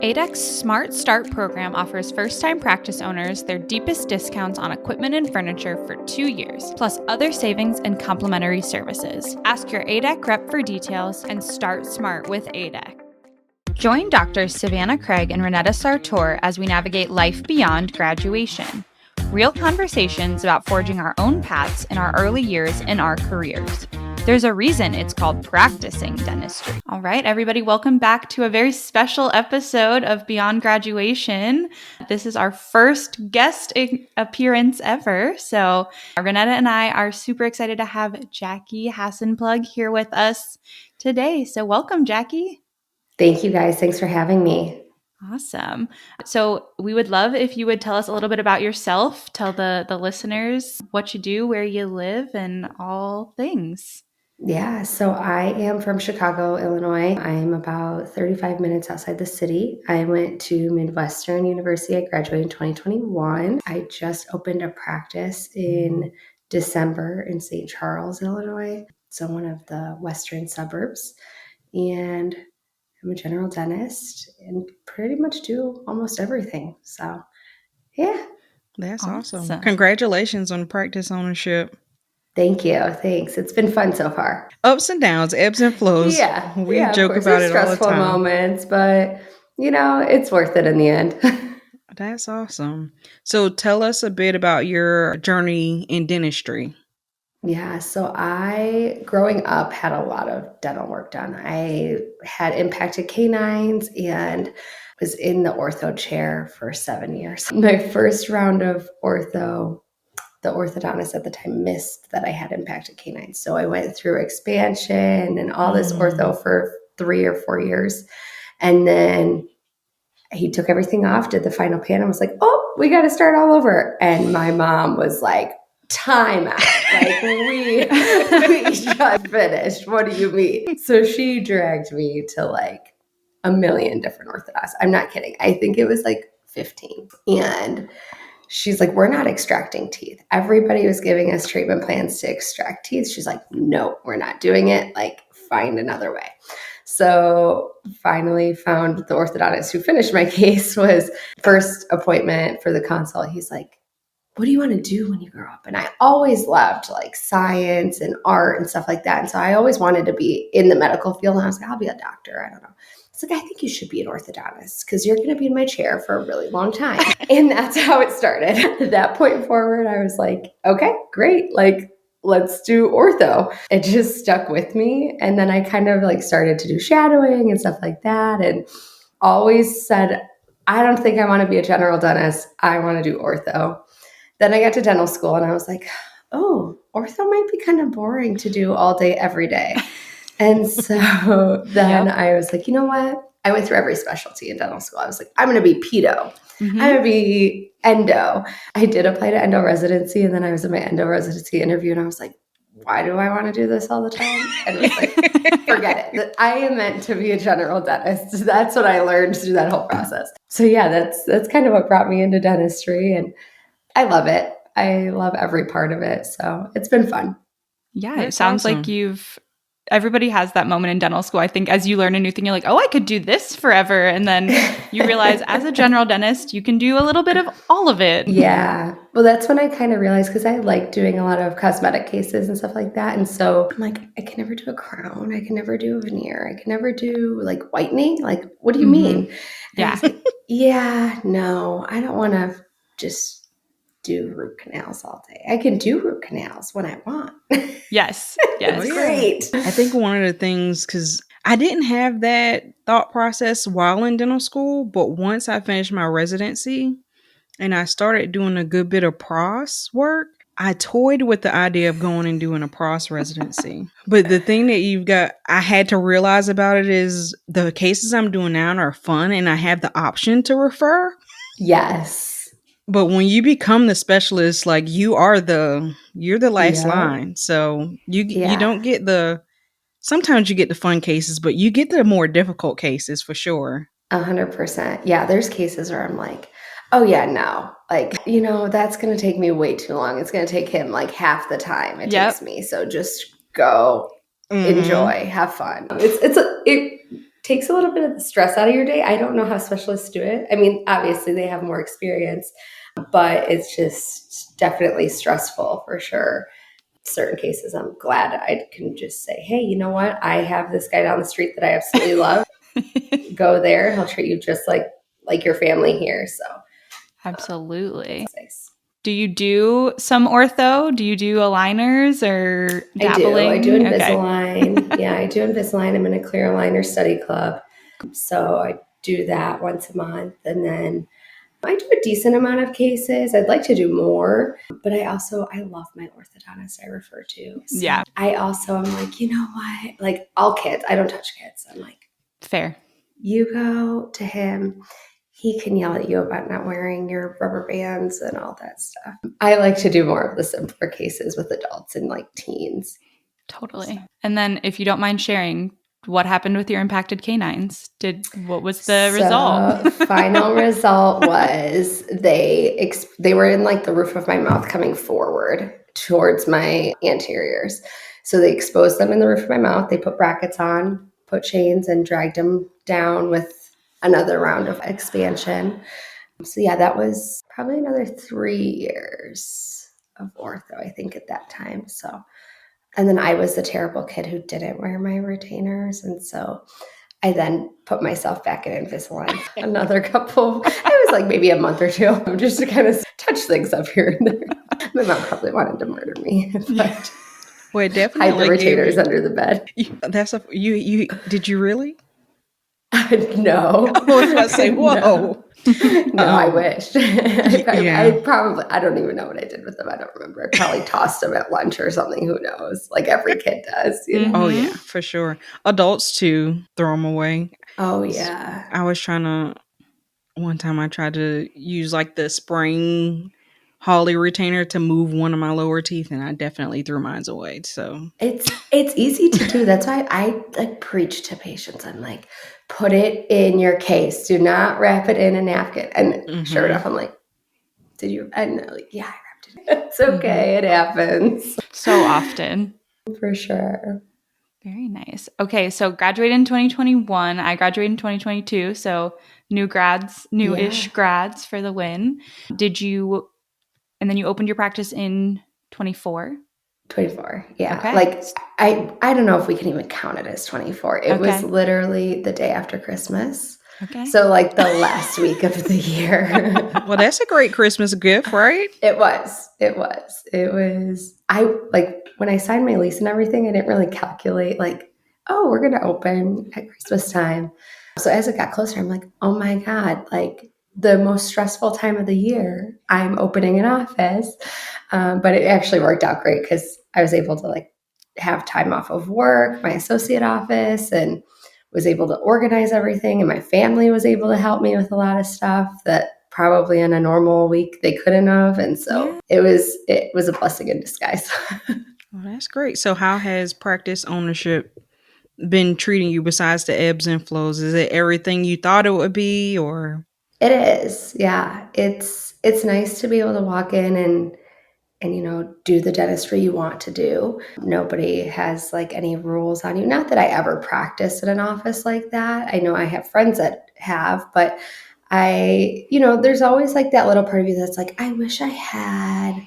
ADEC's Smart Start program offers first-time practice owners their deepest discounts on equipment and furniture for 2 years, plus other savings and complimentary services. Ask your ADEC rep for details and start smart with ADEC. Join Doctors Savanah Craig and Ronnetta Sartor as we navigate life beyond graduation. Real conversations about forging our own paths in our early years in our careers. There's a reason it's called practicing dentistry. All right, everybody, welcome back to a very special episode of Beyond Graduation. This is our first guest appearance ever. So Ronnetta and I are super excited to have Jackie Hassenplug here with us today. So welcome, Jackie. Thank you, guys. Thanks for having me. Awesome. So we would love if you would tell us a little bit about yourself, tell the listeners what you do, where you live, and all things. Yeah, so I am from Chicago, Illinois. I'm about 35 minutes outside the city. I went to Midwestern University. I graduated in 2021. I just opened a practice in December in St. Charles, Illinois. So one of the western suburbs. And I'm a general dentist and pretty much do almost everything. So, yeah. That's awesome. Congratulations on practice ownership. Thank you. Thanks. It's been fun so far. Ups and downs, ebbs and flows. Yeah. We joke about it all the time. Stressful moments, but it's worth it in the end. That's awesome. So tell us a bit about your journey in dentistry. Yeah. So I, growing up, had a lot of dental work done. I had impacted canines and was in the ortho chair for 7 years. My first round of ortho, the orthodontist at the time missed that I had impacted canines. So I went through expansion and all this ortho for 3 or 4 years. And then he took everything off, did the final pan, and was like, oh, we got to start all over. And my mom was like, time out. Like, we just finished. What do you mean? So she dragged me to like a million different orthodontists. I'm not kidding. I think it was like 15. And she's like, we're not extracting teeth. Everybody was giving us treatment plans to extract teeth. She's like, no, we're not doing it. Like, find another way. So finally found the orthodontist who finished my case. Was first appointment for the consult. He's like, what do you want to do when you grow up? And I always loved like science and art and stuff like that. And so I always wanted to be in the medical field. And I was like, I'll be a doctor. I don't know. It's like, I think you should be an orthodontist because you're going to be in my chair for a really long time. And that's how it started. At that point forward, I was like, okay, great. Like, let's do ortho. It just stuck with me. And then I kind of like started to do shadowing and stuff like that. And always said, I don't think I want to be a general dentist. I want to do ortho. Then I got to dental school and I was like, oh, ortho might be kind of boring to do all day, every day. And so then I was like, you know what? I went through every specialty in dental school. I was like, I'm going to be pedo. I'm going to be endo. I did apply to endo residency. And then I was in my endo residency interview and I was like, why do I want to do this all the time? And it was like, forget it. I am meant to be a general dentist. That's what I learned through that whole process. So yeah, that's kind of what brought me into dentistry. And I love it. I love every part of it. So it's been fun. Yeah, that's it sounds awesome. Like everybody has that moment in dental school. I think as you learn a new thing, you're like, oh, I could do this forever. And then you realize as a general dentist, you can do a little bit of all of it. Yeah. Well, that's when I kind of realized, because I like doing a lot of cosmetic cases and stuff like that. And so I'm like, I can never do a crown. I can never do a veneer. I can never do like whitening. Like, what do you mean? And yeah. I was like, yeah, no, I don't want to just do root canals all day. I can do root canals when I want. Yes. Yes. It's great. I think one of the things, because I didn't have that thought process while in dental school, but once I finished my residency and I started doing a good bit of pros work, I toyed with the idea of going and doing a pros residency. But the thing that I had to realize about it is the cases I'm doing now are fun and I have the option to refer. Yes. But when you become the specialist, like you're the last line. So you don't get sometimes you get the fun cases, but you get the more difficult cases for sure. 100%. Yeah. There's cases where I'm like, oh yeah, no, like, that's going to take me way too long. It's going to take him like half the time it takes me. So just go, enjoy, have fun. takes a little bit of the stress out of your day. I don't know how specialists do it. I mean, obviously they have more experience, but it's just definitely stressful for sure. Certain cases, I'm glad I can just say, hey, you know what? I have this guy down the street that I absolutely love. Go there. He'll treat you just like your family here. So absolutely. that's nice. Do you do some ortho? Do you do aligners or dabbling? I do Invisalign. Yeah, I do Invisalign. I'm in a clear aligner study club. So I do that once a month. And then I do a decent amount of cases. I'd like to do more, but I love my orthodontist I refer to. So yeah. I also am like, you know what? Like all kids, I don't touch kids. I'm like, fair. You go to him. He can yell at you about not wearing your rubber bands and all that stuff. I like to do more of the simpler cases with adults and like teens. Totally. So. And then if you don't mind sharing, what happened with your impacted canines? What was the result? Final result was they were in like the roof of my mouth coming forward towards my anteriors. So they exposed them in the roof of my mouth. They put brackets on, put chains, and dragged them down with another round of expansion. So yeah, that was probably another 3 years of ortho, I think, at that time. So, and then I was the terrible kid who didn't wear my retainers. And so I then put myself back in Invisalign another couple. It was like maybe a month or two just to kind of touch things up here and there. My mom probably wanted to murder me. But well, it definitely hide the retainers under the bed. You did you really? No. I was about to say, whoa. No, I wish. I don't even know what I did with them. I don't remember. I probably tossed them at lunch or something. Who knows? Like every kid does. You know? Oh, yeah, for sure. Adults, too, throw them away. Oh, yeah. One time I tried to use like the spring Holly retainer to move one of my lower teeth, and I definitely threw mine away. So it's easy to do. That's why I like preach to patients. I'm like, put it in your case. Do not wrap it in a napkin. And sure enough, I'm like, did you? And they're like, yeah, I wrapped it in. It's okay. It happens. So often. For sure. Very nice. Okay, so graduated in 2021. I graduated in 2022. So new-ish grads for the win. And then you opened your practice in 24? 24, yeah. Okay. Like, I don't know if we can even count it as 24. It was literally the day after Christmas. Okay. So, like, the last week of the year. Well, that's a great Christmas gift, right? It was. When I signed my lease and everything, I didn't really calculate, like, oh, we're going to open at Christmas time. So as it got closer, I'm like, oh my God, like, the most stressful time of the year, I'm opening an office. But it actually worked out great because I was able to like have time off of work, my associate office, and was able to organize everything. And my family was able to help me with a lot of stuff that probably in a normal week they couldn't have. And so it was a blessing in disguise. Well, that's great. So how has practice ownership been treating you besides the ebbs and flows? Is it everything you thought it would be, or? It is. Yeah. It's nice to be able to walk in and do the dentistry you want to do. Nobody has like any rules on you. Not that I ever practiced in an office like that. I know I have friends that have, but there's always like that little part of you that's like, I wish I had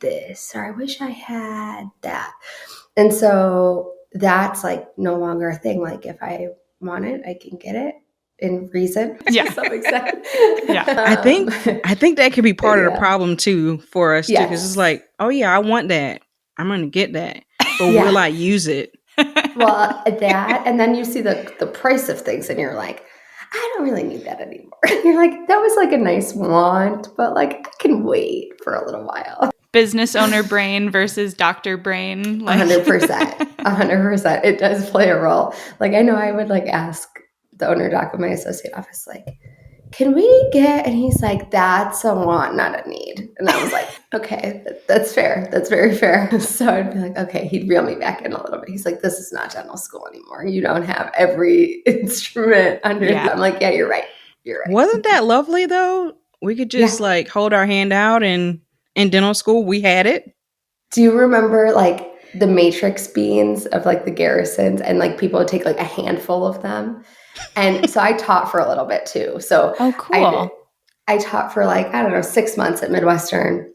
this, or I wish I had that. And so that's like no longer a thing. Like if I want it, I can get it. In reason, yeah, to some extent. Yeah, I think that could be part of the problem too for us too, because it's like, oh yeah, I want that, I'm gonna get that, but will I use it? Well, that, and then you see the price of things, and you're like, I don't really need that anymore. You're like, that was like a nice want, but like I can wait for a little while. Business owner brain versus doctor brain, like 100%. It does play a role. Like I know I would like ask the owner doc of my associate office, like, can we get, and he's like, that's a want, not a need. And I was like, okay, that's fair. That's very fair. So I'd be like, okay, he'd reel me back in a little bit. He's like, this is not dental school anymore. You don't have every instrument under it. I'm like, yeah, you're right. Wasn't that lovely though? We could just like hold our hand out, and in dental school, we had it. Do you remember like the matrix beans of like the Garrisons, and like people would take like a handful of them? And so I taught for a little bit too. So Oh, cool. I taught for like, I don't know, 6 months at Midwestern.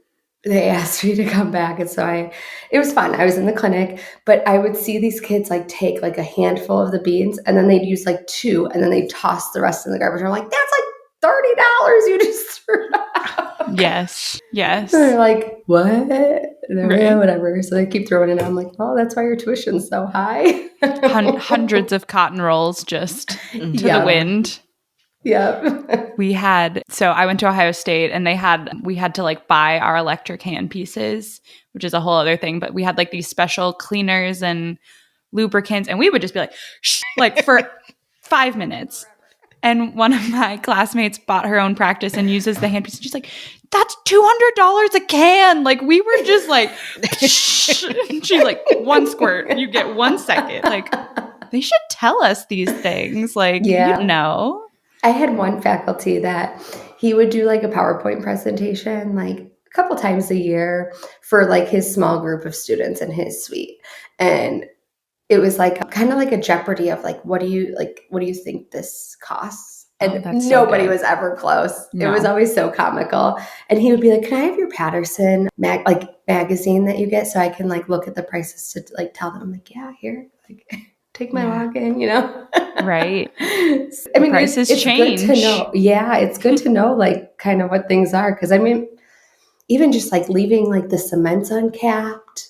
They asked me to come back. And so it was fun. I was in the clinic, but I would see these kids like take like a handful of the beans and then they'd use like 2 and then they'd toss the rest in the garbage. I'm like, that's like $30 you just threw out. Yes. Yes. And they're like, what? And they're like, Right. yeah, whatever. So they keep throwing it out. I'm like, well, that's why your tuition's so high. Hundreds of cotton rolls just to the wind. Yep. So I went to Ohio State and we had to like buy our electric hand pieces, which is a whole other thing. But we had like these special cleaners and lubricants and we would just be like, shh, like for 5 minutes. And one of my classmates bought her own practice and uses the hand piece. And she's like, that's $200 a can. Like we were just like, she's like, 1 squirt, you get 1 second. Like they should tell us these things. Like, you know. I had one faculty that he would do like a PowerPoint presentation like a couple times a year for like his small group of students in his suite. And it was like kind of like a Jeopardy of like, what do you think this costs? And nobody was ever close. No. It was always so comical. And he would be like, can I have your Patterson magazine that you get so I can like look at the prices to like tell them? I'm like, yeah, here, like take my login, you know? Right. I mean, prices change. Good to know. Yeah, it's good to know like kind of what things are. Because I mean, even just like leaving like the cements uncapped.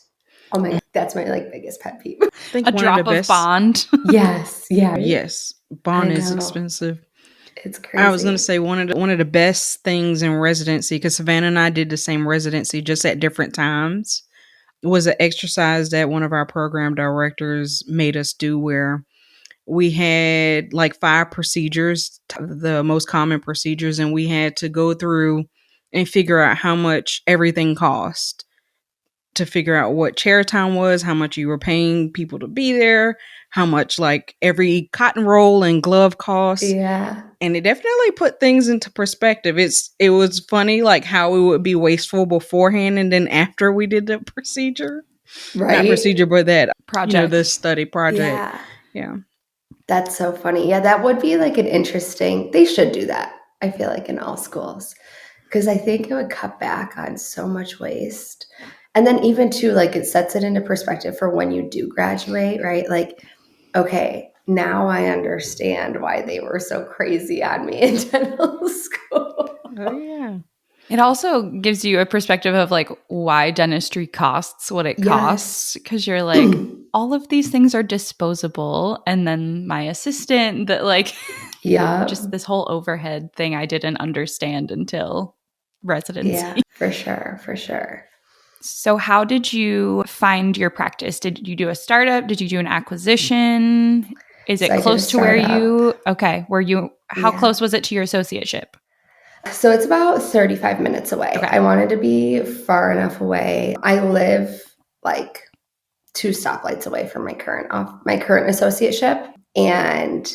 Oh my God, that's my like biggest pet peeve. A drop of bond. Yes. Yeah. Right? Yes. Bond is expensive. It's crazy. I was going to say one of the best things in residency, because Savanah and I did the same residency just at different times, was an exercise that one of our program directors made us do where we had like 5 procedures, the most common procedures, and we had to go through and figure out how much everything cost, to figure out what chair time was, how much you were paying people to be there, how much like every cotton roll and glove cost. Yeah. And it definitely put things into perspective. It was funny like how it would be wasteful beforehand and then after we did the procedure. Right. Not procedure, but that project. You know, the study project. Yeah. That's so funny. Yeah, that would be like an interesting, they should do that, I feel like, in all schools. Because I think it would cut back on so much waste. And then even too, like it sets it into perspective for when you do graduate, right? Like, okay, now I understand why they were so crazy on me in dental school. Oh, yeah. It also gives you a perspective of like why dentistry costs what it costs, because you're like, all of these things are disposable. And then my assistant that like, just this whole overhead thing I didn't understand until residency. Yeah, for sure. So how did you find your practice? Did you do a startup? Did you do an acquisition? Is it close to where you, how close was it to your associateship? So it's about 35 minutes away. Okay. I wanted to be far enough away. I live like 2 stoplights away from my current associateship. And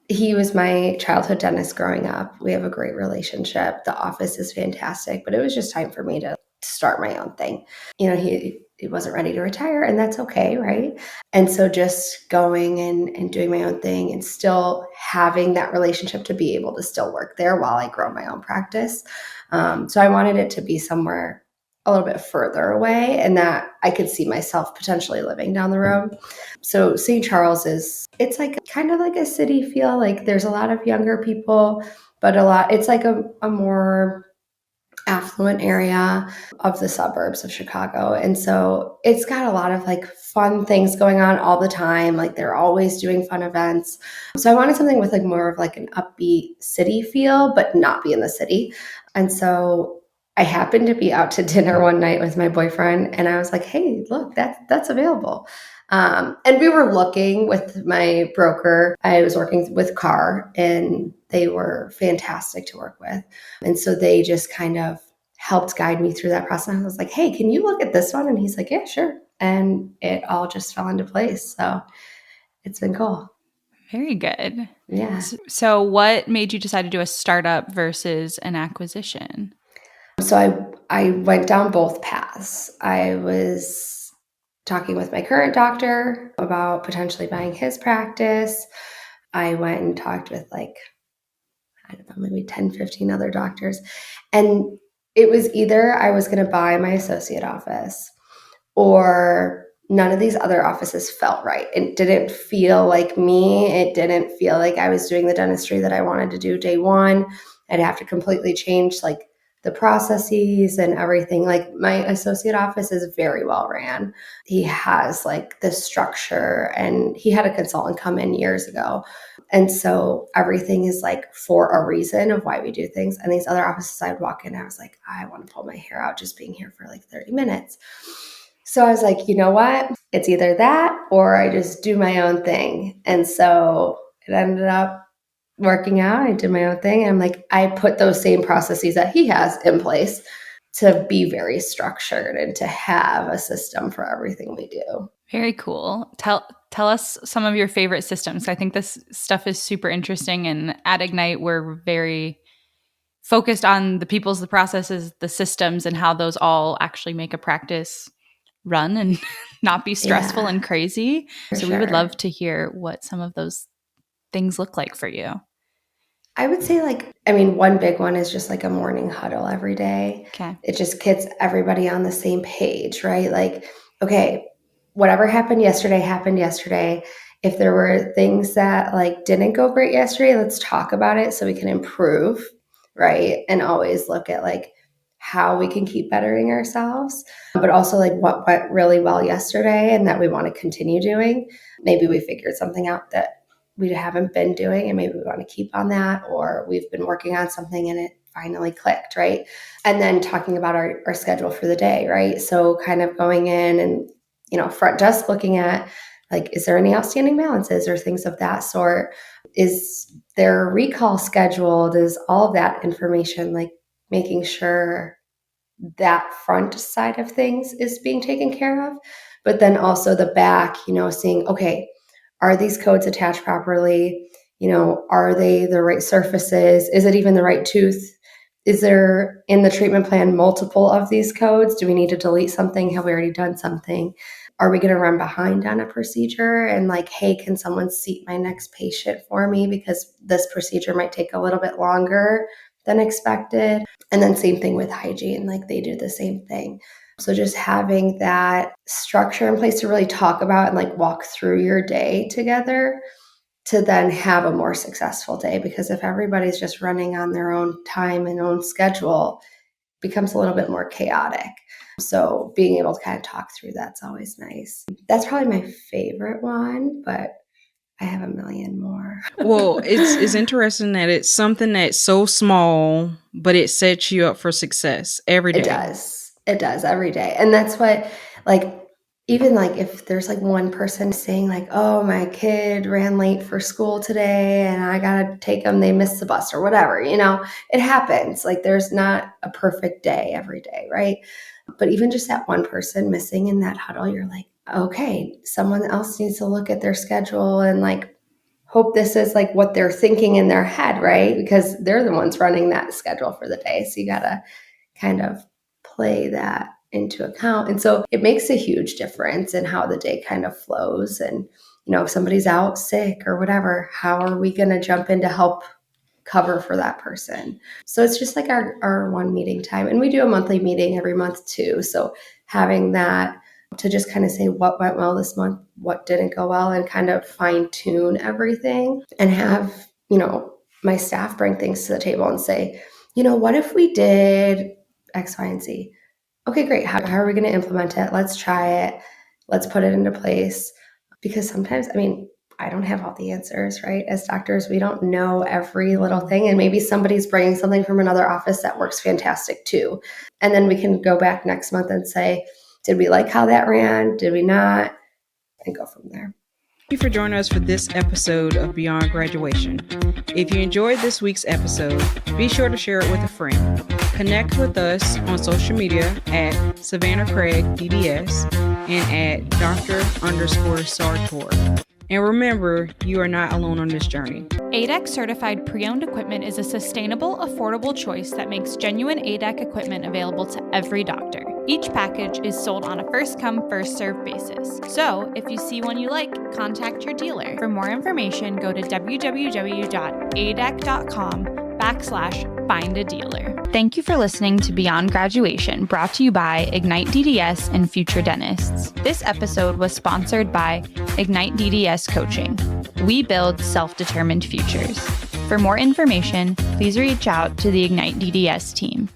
he was my childhood dentist growing up. We have a great relationship. The office is fantastic, but it was just time for me to start my own thing. You know, he wasn't ready to retire, and that's okay, right? And so just going and doing my own thing and still having that relationship to be able to still work there while I grow my own practice. So I wanted it to be somewhere a little bit further away and that I could see myself potentially living down the road. So St. Charles it's like kind of like a city feel. Like there's a lot of younger people, but it's like a more affluent area of the suburbs of Chicago. And so it's got a lot of like fun things going on all the time. Like they're always doing fun events. So I wanted something with like more of like an upbeat city feel, but not be in the city. And so I happened to be out to dinner one night with my boyfriend and I was like, hey, look, that's available. And we were looking with my broker. I was working with Carr and they were fantastic to work with. And so they just kind of helped guide me through that process. I was like, hey, can you look at this one? And he's like, yeah, sure. And it all just fell into place. So it's been cool. Very good. Yeah. So what made you decide to do a startup versus an acquisition? So I went down both paths. I was talking with my current doctor about potentially buying his practice. I went and talked with like, I don't know, maybe 10, 15 other doctors. And it was either I was going to buy my associate office or none of these other offices felt right. It didn't feel like me. It didn't feel like I was doing the dentistry that I wanted to do day one. I'd have to completely change like the processes and everything. Like my associate office is very well ran. He has like this structure, and he had a consultant come in years ago. And so everything is like for a reason of why we do things. And these other offices, I'd walk in and I was like, I want to pull my hair out just being here for like 30 minutes. So I was like, you know what? It's either that or I just do my own thing. And so it ended up working out. I did my own thing. I'm like, I put those same processes that he has in place to be very structured and to have a system for everything we do. Very cool. Tell us some of your favorite systems. I think this stuff is super interesting. And at Ignite, we're very focused on the peoples, the processes, the systems, and how those all actually make a practice run and not be stressful and crazy. So we would love to hear what some of those things look like for you. I would say one big one is just like a morning huddle every day. Okay. It just gets everybody on the same page, right? Like, okay, whatever happened yesterday. If there were things that like didn't go great yesterday, let's talk about it so we can improve, right? And always look at like how we can keep bettering ourselves, but also like what went really well yesterday and that we want to continue doing. Maybe we figured something out that we haven't been doing and maybe we want to keep on that, or we've been working on something and it finally clicked, right? And then talking about our schedule for the day, right? So kind of going in and, front desk looking at like, is there any outstanding balances or things of that sort? Is there a recall scheduled? Is all of that information, like making sure that front side of things is being taken care of, but then also the back, seeing, okay, are these codes attached properly? Are they the right surfaces? Is it even the right tooth? Is there in the treatment plan multiple of these codes? Do we need to delete something? Have we already done something? Are we going to run behind on a procedure? And like, hey, can someone seat my next patient for me because this procedure might take a little bit longer than expected? And then same thing with hygiene, like they do the same thing. So just having that structure in place to really talk about and like walk through your day together to then have a more successful day. Because if everybody's just running on their own time and own schedule, it becomes a little bit more chaotic. So being able to kind of talk through that's always nice. That's probably my favorite one, but I have a million more. Well, it's interesting that it's something that's so small, but it sets you up for success every day. It does every day. And that's what, like, even like if there's like one person saying like, oh, my kid ran late for school today and I got to take them, they missed the bus or whatever, it happens. Like there's not a perfect day every day, right? But even just that one person missing in that huddle, you're like, okay, someone else needs to look at their schedule and like hope this is like what they're thinking in their head, right? Because they're the ones running that schedule for the day. So you got to kind of play that into account. And so it makes a huge difference in how the day kind of flows. And, if somebody's out sick or whatever, how are we going to jump in to help cover for that person? So it's just like our one meeting time. And we do a monthly meeting every month too. So having that to just kind of say what went well this month, what didn't go well, and kind of fine tune everything and have, my staff bring things to the table and say, what if we did X, Y, and Z? Okay, great. How are we going to implement it? Let's try it. Let's put it into place. Because sometimes, I don't have all the answers, right? As doctors, we don't know every little thing. And maybe somebody's bringing something from another office that works fantastic too. And then we can go back next month and say, did we like how that ran? Did we not? And go from there. Thank you for joining us for this episode of Beyond Graduation. If you enjoyed this week's episode, be sure to share it with a friend. Connect with us on social media at Savanah Craig DDS and at Dr._Sartor. And remember, you are not alone on this journey. ADEC certified pre-owned equipment is a sustainable, affordable choice that makes genuine ADEC equipment available to every doctor. Each package is sold on a first-come, first-served basis. So, if you see one you like, contact your dealer. For more information, go to www.adac.com/find-a-dealer. Thank you for listening to Beyond Graduation, brought to you by Ignite DDS and Future Dentists. This episode was sponsored by Ignite DDS Coaching. We build self-determined futures. For more information, please reach out to the Ignite DDS team.